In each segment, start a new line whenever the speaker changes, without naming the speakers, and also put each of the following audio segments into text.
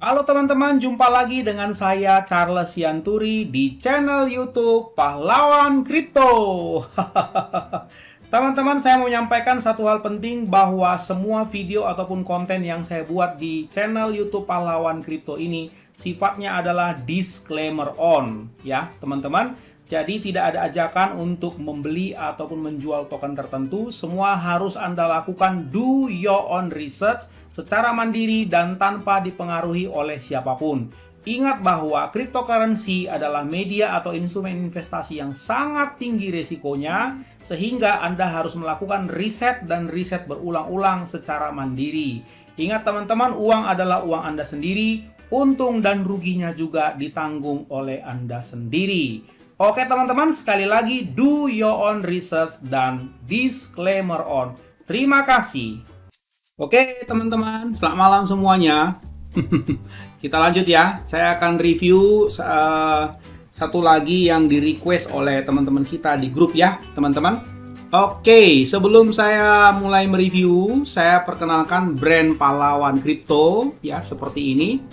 Halo teman-teman, jumpa lagi dengan saya Charles Sianturi di channel YouTube Pahlawan Kripto. Teman-teman, saya mau menyampaikan satu hal penting bahwa semua video ataupun konten yang saya buat di channel YouTube Pahlawan Kripto ini sifatnya adalah disclaimer on, ya teman-teman. Jadi tidak ada ajakan untuk membeli ataupun menjual token tertentu. Semua harus Anda lakukan do your own research secara mandiri dan tanpa dipengaruhi oleh siapapun. Ingat bahwa cryptocurrency adalah media atau instrumen investasi yang sangat tinggi risikonya, sehingga Anda harus melakukan riset dan riset berulang-ulang secara mandiri. Ingat teman-teman, uang adalah uang Anda sendiri, untung dan ruginya juga ditanggung oleh Anda sendiri. Oke teman-teman, sekali lagi do your own research dan disclaimer on. Terima kasih. Oke teman-teman, selamat malam semuanya. Kita lanjut ya. Saya akan review satu lagi yang di request oleh teman-teman kita di grup ya teman-teman. Oke, sebelum saya mulai mereview, saya perkenalkan brand Pahlawan Kripto ya, seperti ini.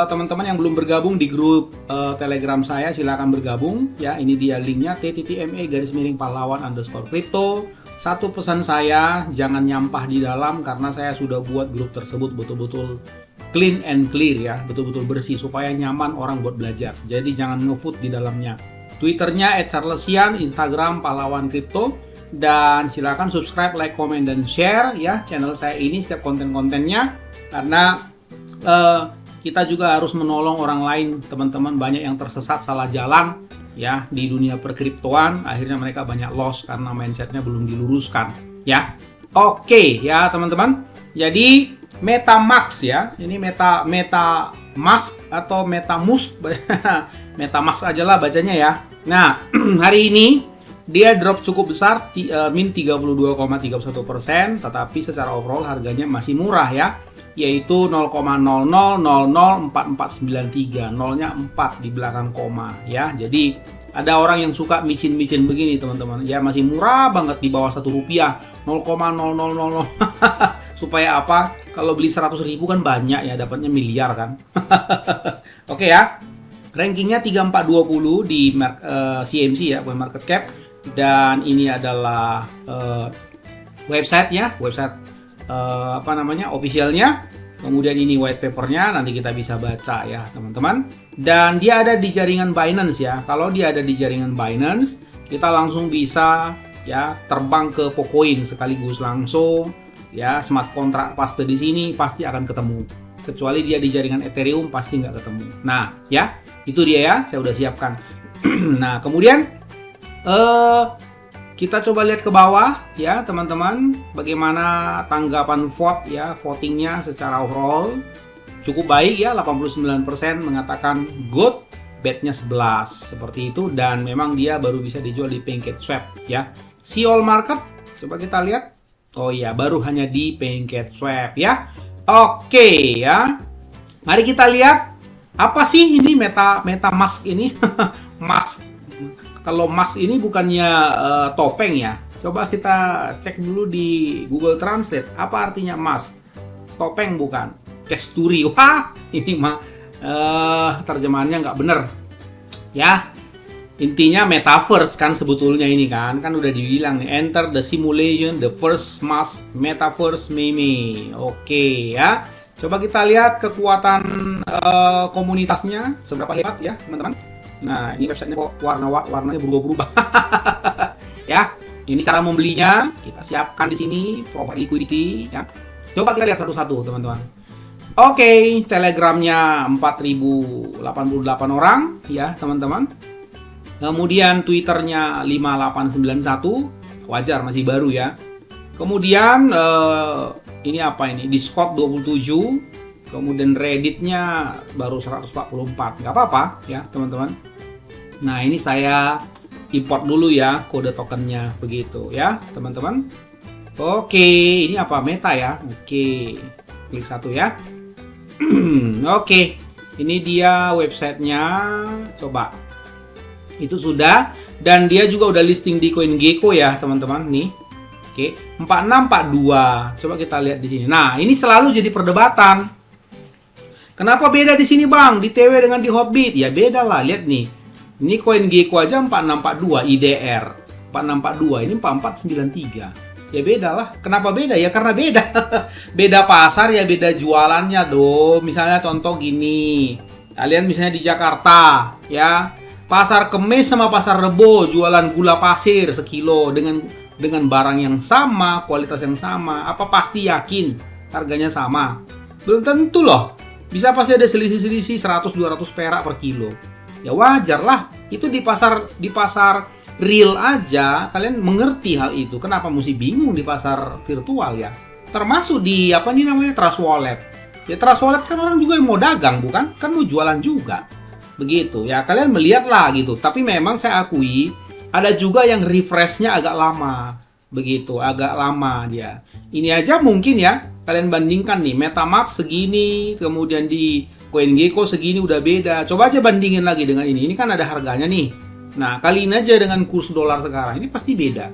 Teman-teman yang belum bergabung di grup Telegram saya, silakan bergabung ya. Ini dia linknya, t.me/pahlawan_kripto. Satu pesan saya, jangan nyampah di dalam karena saya sudah buat grup tersebut betul-betul clean and clear ya, betul-betul bersih supaya nyaman orang buat belajar. Jadi jangan ngefood di dalamnya. Twitternya @charlesian, Instagram Pahlawan Kripto, dan silakan subscribe, like, comment, dan share ya channel saya ini, setiap konten-kontennya, karena kita juga harus menolong orang lain, teman-teman. Banyak yang tersesat salah jalan ya di dunia perkriptoan, akhirnya mereka banyak loss karena mindsetnya belum diluruskan ya. Oke ya teman-teman, jadi MetaMask ya, ini MetaMask atau MetaMusk MetaMask aja lah bacanya ya. Nah hari ini dia drop cukup besar, min 32,31%, tetapi secara overall harganya masih murah ya, yaitu 0,00004493, nolnya 4 di belakang koma ya. Jadi ada orang yang suka micin-micin begini teman-teman ya, masih murah banget di bawah Rp1, 0,0000 supaya apa? Kalau beli 100.000 kan banyak ya, dapatnya miliar kan. Oke ya, rankingnya 3420 di CMC ya, market cap, dan ini adalah website officialnya. Kemudian ini white papernya, nanti kita bisa baca ya teman-teman. Dan dia ada di jaringan Binance ya. Kalau dia ada di jaringan Binance, kita langsung bisa ya terbang ke Pocoin sekaligus langsung ya. Smart contract paste di sini pasti akan ketemu. Kecuali dia di jaringan Ethereum pasti nggak ketemu. Nah ya, itu dia ya, saya udah siapkan. Nah kemudian kita coba lihat ke bawah ya teman-teman, bagaimana tanggapan vote ya, votingnya secara overall cukup baik ya, 89% mengatakan good, badnya 11 seperti itu, dan memang dia baru bisa dijual di PancakeSwap ya. See all market, coba kita lihat. Oh iya, baru hanya di PancakeSwap ya. Oke ya, mari kita lihat apa sih ini MetaMask ini. Mask. Kalau mask ini bukannya topeng ya. Coba kita cek dulu di Google Translate. Apa artinya mask? Topeng bukan. Kesturi. Wah, ini mah terjemahannya nggak bener. Ya, intinya metaverse kan sebetulnya ini kan. Kan udah dibilang nih, enter the simulation, the first mask metaverse meme. Oke ya. Coba kita lihat kekuatan komunitasnya seberapa hebat ya teman-teman. Nah, ini websitenya kok warnanya berubah-berubah. Ya, ini cara membelinya. Kita siapkan di sini, provide liquidity. Ya. Coba kita lihat satu-satu, teman-teman. Oke, Telegramnya 4088 orang, ya, teman-teman. Kemudian Twitternya 5891, wajar masih baru ya. Kemudian ini apa ini? Discord 27. Kemudian Redditnya baru 144, nggak apa-apa ya teman-teman. Nah ini saya import dulu ya kode tokennya begitu ya teman-teman. Oke, ini apa? Meta ya. Oke, klik satu ya. Oke, ini dia websitenya. Coba itu sudah, dan dia juga udah listing di CoinGecko ya teman-teman nih. Oke, 4642. Coba kita lihat di sini. Nah, ini selalu jadi perdebatan. Kenapa beda di sini bang? Di TW dengan di Hotbit? Ya beda lah, lihat nih. Ini koin Gecko aja 4642 IDR. 4642, ini 4493. Ya beda lah. Kenapa beda? Ya karena beda. Beda pasar ya, beda jualannya dong. Misalnya contoh gini. Kalian misalnya di Jakarta, ya. Pasar Kemis sama Pasar Rebo jualan gula pasir sekilo dengan barang yang sama, kualitas yang sama. Apa pasti yakin harganya sama? Belum tentu loh. Bisa pasti ada selisih-selisih 100-200 perak per kilo. Ya wajar lah. Itu di pasar real aja kalian mengerti hal itu. Kenapa mesti bingung di pasar virtual ya? Termasuk di apa nih namanya Trust Wallet. Ya Trust Wallet kan orang juga yang mau dagang bukan? Kan mau jualan juga. Begitu. Ya kalian melihatlah gitu. Tapi memang saya akui ada juga yang refreshnya agak lama. Begitu, agak lama dia. Ini aja mungkin ya, kalian bandingkan nih, MetaMask segini, kemudian di CoinGecko segini udah beda. Coba aja bandingin lagi dengan ini. Ini kan ada harganya nih. Nah, kaliin aja dengan kurs dolar sekarang. Ini pasti beda.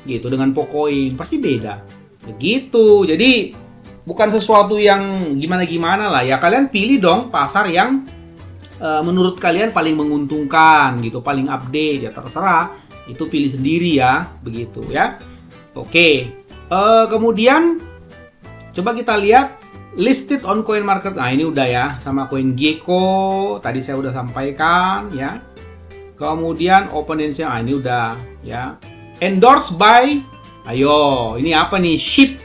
Gitu, dengan Pocoin pasti beda. Begitu. Jadi bukan sesuatu yang gimana-gimana lah ya. Kalian pilih dong pasar yang menurut kalian paling menguntungkan gitu, paling update ya, terserah. Itu pilih sendiri ya, begitu ya. Oke, kemudian coba kita lihat listed on coin market. Nah ini udah ya, sama CoinGecko tadi saya udah sampaikan ya. Kemudian OpenAI, nah ini udah ya. Endorsed by, ayo ini apa nih? SHIB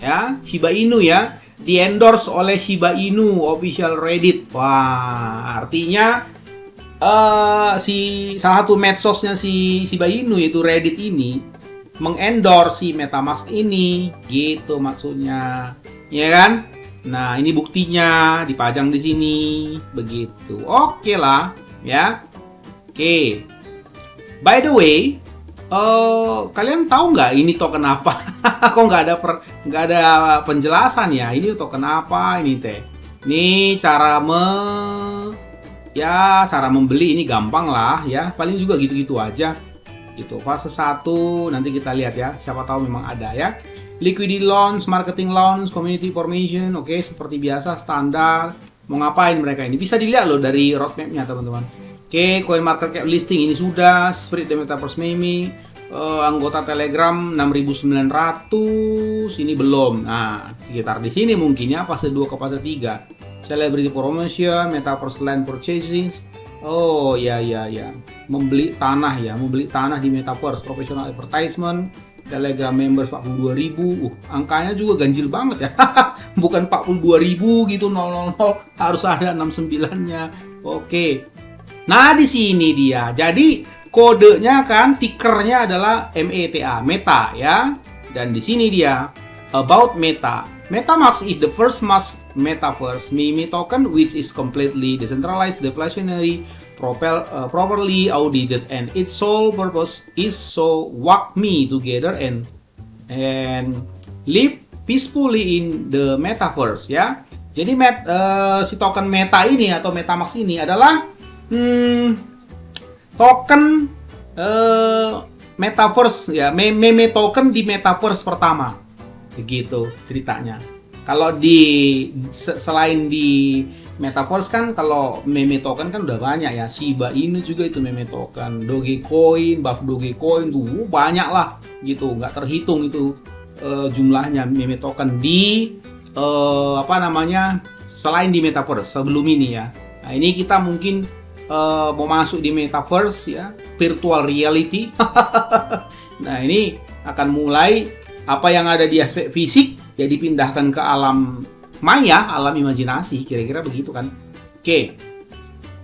ya, Shiba Inu ya. Di endorse oleh Shiba Inu official Reddit. Wah, artinya salah satu medsosnya si Shiba Inu yaitu Reddit ini mengendorse si MetaMask ini, gitu maksudnya, ya kan? Nah ini buktinya dipajang di sini, begitu. Oke lah, ya. Oke. By the way, kalian tahu nggak ini token apa? Kok nggak ada penjelasan ya? Ini token apa ini teh? Ini cara membeli ini gampang lah ya, paling juga gitu-gitu aja gitu. Fase 1 nanti kita lihat ya, siapa tahu memang ada ya. Liquidity launch, marketing launch, community formation, oke, seperti biasa standar. Mau ngapain mereka ini? Bisa dilihat loh dari roadmap-nya teman-teman. Oke, coin market cap listing ini sudah, Spirit the Metaverse Meme, anggota Telegram 6.900, ini belum. Nah, sekitar di sini mungkin ya fase 2 ke fase 3. Celebrity promotion, Metaverse land purchasing. Oh ya, membeli tanah di Metaverse, professional advertisement, Telegram members 42.000. Angkanya juga ganjil banget ya. Bukan 42.000 gitu 000, harus ada 69-nya. Oke. Nah, di sini dia. Jadi kodenya kan tickernya adalah META, Meta ya. Dan di sini dia about Meta. MetaMask is the first mass metaverse meme token which is completely decentralized, deflationary, properly audited, and its sole purpose is so walk me together and live peacefully in the metaverse ya. Jadi si token Meta ini atau MetaMask ini adalah token metaverse ya, meme token di metaverse pertama. Begitu ceritanya. Kalau selain di metaverse kan, kalau meme token kan udah banyak ya. Shiba Inu juga itu meme token, Dogecoin, buff Dogecoin tuh banyak lah gitu, nggak terhitung itu jumlahnya meme token di selain di metaverse sebelum ini ya. Nah ini kita mungkin mau masuk di metaverse ya, virtual reality. Nah ini akan mulai apa yang ada di aspek fisik ya dipindahkan ke alam maya, alam imajinasi, kira-kira begitu kan. Oke.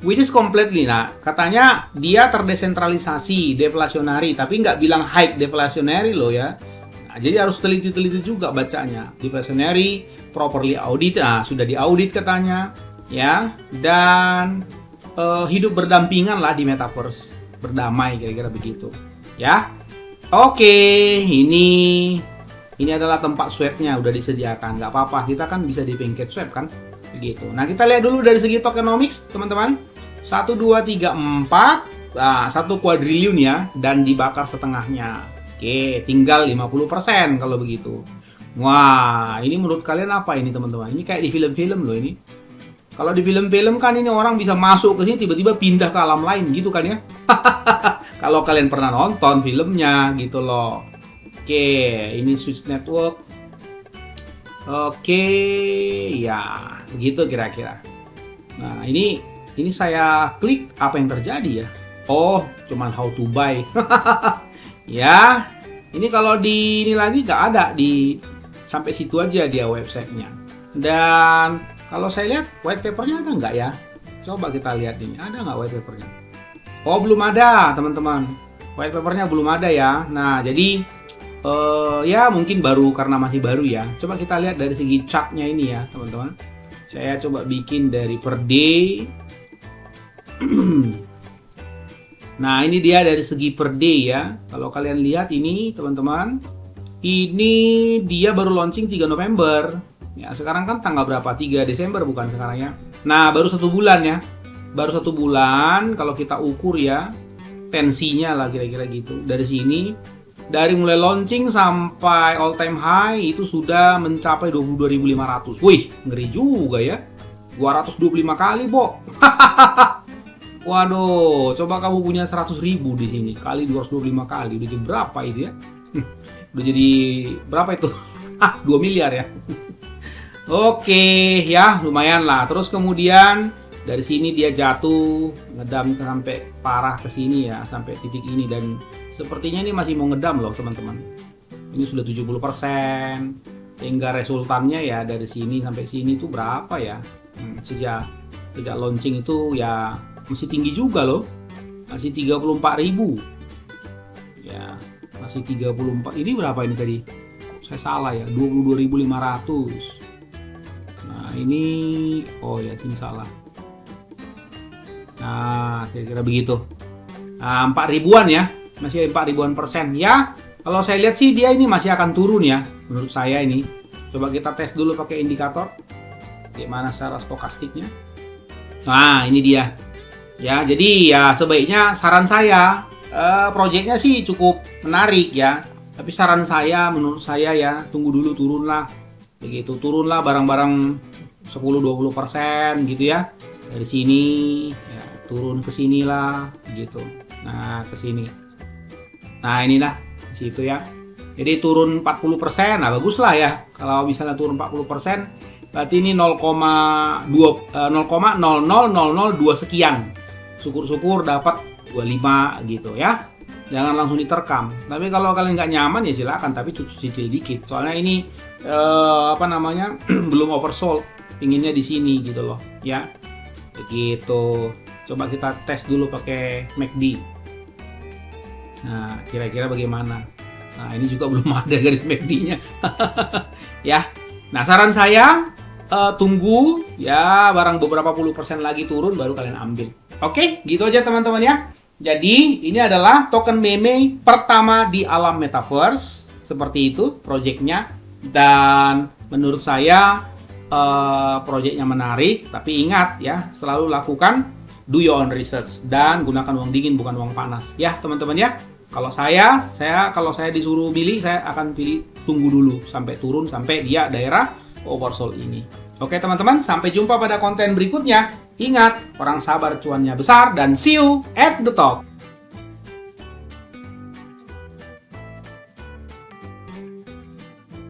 Which is completely, nah katanya dia terdesentralisasi, deflationary, tapi nggak bilang high deflationary loh ya. Nah, jadi harus teliti-teliti juga bacanya. Deflationary, properly audit, nah sudah diaudit katanya ya, dan hidup berdampingan lah di metaverse, berdamai kira-kira begitu ya. Oke, ini adalah tempat swabnya udah disediakan, nggak apa-apa, kita kan bisa di pancake swab kan, begitu. Nah kita lihat dulu dari segi tokenomics teman-teman, 1, 2, 3, 4, nah 1 kuadriliun ya, dan dibakar setengahnya. Oke, tinggal 50% kalau begitu. Wah, ini menurut kalian apa ini teman-teman? Ini kayak di film-film loh ini. Kalau di film-film kan ini orang bisa masuk ke sini tiba-tiba pindah ke alam lain gitu kan ya. Kalau kalian pernah nonton filmnya gitu loh. Oke, ini switch network. Oke, ya gitu kira-kira. Nah, ini saya klik, apa yang terjadi ya? Oh, cuman how to buy. Ya, ini kalau di ini lagi nggak ada, di sampai situ aja dia websitenya. Dan kalau saya lihat white papernya ada nggak ya? Coba kita lihat ini, ada nggak white papernya? Oh, belum ada teman-teman. White papernya belum ada ya. Nah, jadi ya mungkin baru karena masih baru ya. Coba kita lihat dari segi chartnya ini ya teman-teman. Saya coba bikin dari per day. Nah, ini dia dari segi per day ya. Kalau kalian lihat ini teman-teman, ini dia baru launching 3 November. Ya, sekarang kan tanggal berapa? 3 Desember bukan sekarang ya. Nah, baru 1 bulan ya. Baru 1 bulan kalau kita ukur ya, tensinya lah kira-kira gitu. Dari sini, dari mulai launching sampai all time high itu sudah mencapai 22.500. Wih, ngeri juga ya. 225 kali, Bo. Waduh, coba kamu punya 100.000 di sini kali 225 kali, udah jadi berapa itu ya? Udah jadi berapa itu? 2 miliar ya. Oke, ya lumayan lah. Terus kemudian dari sini dia jatuh, ngedam sampai parah ke sini ya, sampai titik ini, dan sepertinya ini masih mau ngedam loh teman-teman. Ini sudah 70%, sehingga resultannya ya dari sini sampai sini tuh berapa ya? Sejak launching itu ya masih tinggi juga loh, masih 34.000 ya, masih 34. Ini berapa ini tadi? Saya salah ya, 22.500. Nah ini, oh ya sini salah. Nah kira-kira begitu. Nah 4.000-an ya, masih 4.000-an persen ya. Kalau saya lihat sih dia ini masih akan turun ya, menurut saya ini. Coba kita tes dulu pakai indikator, gimana secara stokastiknya. Nah ini dia. Ya, jadi ya sebaiknya saran saya, proyeknya sih cukup menarik ya. Tapi saran saya, menurut saya ya, tunggu dulu turunlah. Begitu turunlah barang-barang 10-20% gitu ya. Dari sini ya, turun ke sinilah gitu. Nah, ke sini. Nah, inilah di situ ya. Jadi turun 40%. Nah, bagus lah ya. Kalau misalnya turun 40%, berarti ini 0,000002 sekian. Syukur-syukur dapat 25 gitu ya. Jangan langsung diterkam. Tapi kalau kalian nggak nyaman ya silakan, tapi cicil dikit. Soalnya ini belum oversold. Pinginnya di sini gitu loh, ya. Begitu. Coba kita tes dulu pakai MACD. Nah, kira-kira bagaimana? Nah, ini juga belum ada garis MACD-nya. Ya. Nah, saran saya tunggu ya barang beberapa puluh persen lagi turun baru kalian ambil. Oke, gitu aja teman-teman ya. Jadi ini adalah token meme pertama di alam metaverse, seperti itu proyeknya. Dan menurut saya proyeknya menarik, tapi ingat ya, selalu lakukan do your own research dan gunakan uang dingin bukan uang panas. Ya teman-teman ya. Kalau saya disuruh pilih, saya akan pilih tunggu dulu sampai turun sampai dia daerah oversold ini. Oke teman-teman, sampai jumpa pada konten berikutnya. Ingat, orang sabar cuannya besar, dan see you at the top.